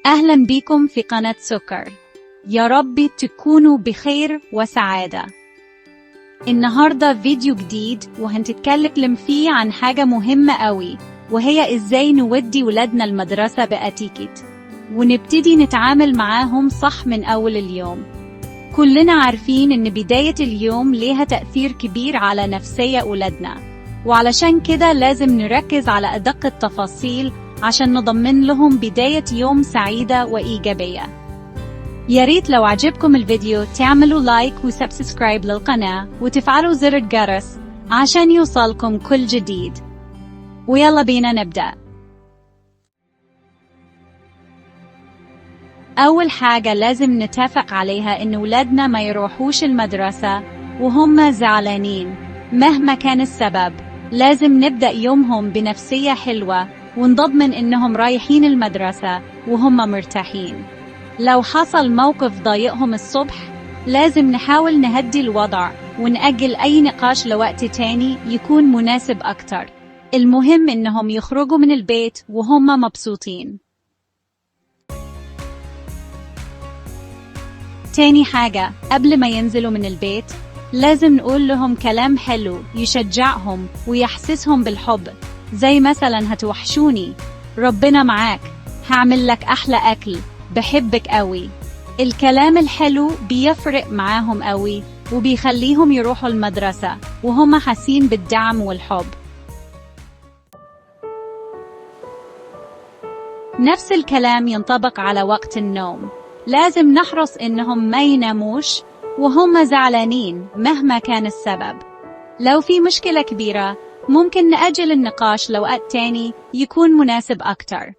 أهلا بكم في قناة سكر. يا رب تكونوا بخير وسعادة. النهاردة فيديو جديد وهنتكلم فيه عن حاجة مهمة قوي، وهي إزاي نودي ولادنا المدرسة بأتيكيت ونبتدي نتعامل معاهم صح من أول اليوم. كلنا عارفين إن بداية اليوم ليها تأثير كبير على نفسية أولادنا، وعلشان كده لازم نركز على أدق التفاصيل عشان نضمن لهم بداية يوم سعيدة وإيجابية. ياريت لو عجبكم الفيديو تعملوا لايك وسبسكرايب للقناة وتفعلوا زر الجرس عشان يوصلكم كل جديد. ويلا بينا نبدأ. أول حاجة لازم نتفق عليها إن ولادنا ما يروحوش المدرسة وهم زعلانين مهما كان السبب. لازم نبدأ يومهم بنفسية حلوة ونضمن إنهم رايحين المدرسة وهم مرتاحين. لو حصل موقف ضايقهم الصبح لازم نحاول نهدي الوضع ونأجل أي نقاش لوقت تاني يكون مناسب أكتر. المهم إنهم يخرجوا من البيت وهم مبسوطين. تاني حاجة، قبل ما ينزلوا من البيت لازم نقول لهم كلام حلو يشجعهم ويحسسهم بالحب، زي مثلا هتوحشوني، ربنا معاك، هعمل لك أحلى أكل، بحبك قوي. الكلام الحلو بيفرق معاهم قوي وبيخليهم يروحوا المدرسة وهم حاسين بالدعم والحب. نفس الكلام ينطبق على وقت النوم. لازم نحرص إنهم ما يناموش وهم زعلانين مهما كان السبب. لو في مشكلة كبيرة ممكن نأجل النقاش لوقت تاني يكون مناسب أكتر.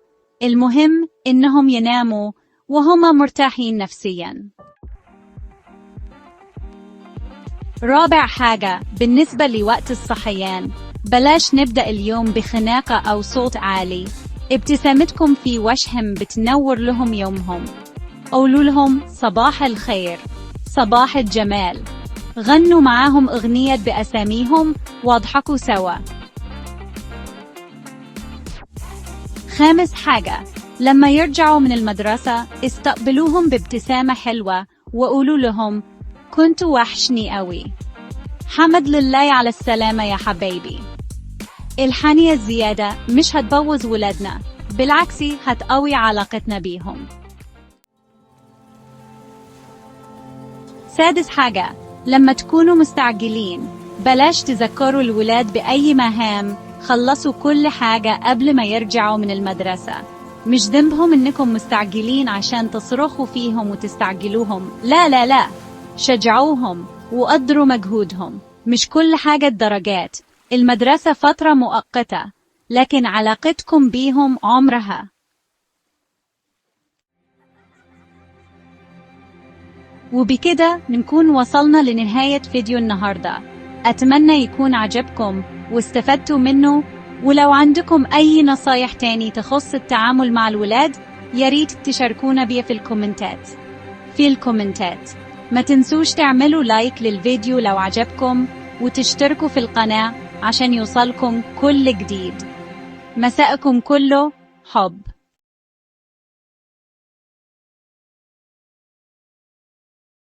المهم إنهم يناموا وهم مرتاحين نفسياً. رابع حاجة، بالنسبة لوقت الصحيان بلاش نبدأ اليوم بخناقة أو صوت عالي. ابتسامتكم في وجههم بتنور لهم يومهم. قولوا لهم صباح الخير، صباح الجمال، غنوا معاهم أغنية بأساميهم واضحكوا سوا. خامس حاجة، لما يرجعوا من المدرسة استقبلوهم بابتسامة حلوة وقولوا لهم كنتوا وحشني قوي، حمد لله على السلامة يا حبايبي. الحنية الزيادة مش هتبوظ ولادنا، بالعكس هتقوي علاقتنا بيهم. سادس حاجة، لما تكونوا مستعجلين بلاش تذكروا الولاد بأي مهام. خلصوا كل حاجة قبل ما يرجعوا من المدرسة. مش ذنبهم إنكم مستعجلين عشان تصرخوا فيهم وتستعجلوهم. لا لا لا، شجعوهم وقدروا مجهودهم. مش كل حاجة الدرجات. المدرسة فترة مؤقتة، لكن علاقتكم بيهم عمرها. وبكده نكون وصلنا لنهاية فيديو النهاردة. أتمنى يكون عجبكم واستفدتوا منه، ولو عندكم أي نصايح تاني تخص التعامل مع الولاد ياريت تشاركونا بيه في الكومنتات. ما تنسوش تعملوا لايك للفيديو لو عجبكم وتشتركوا في القناة عشان يوصلكم كل جديد. مساءكم كله حب.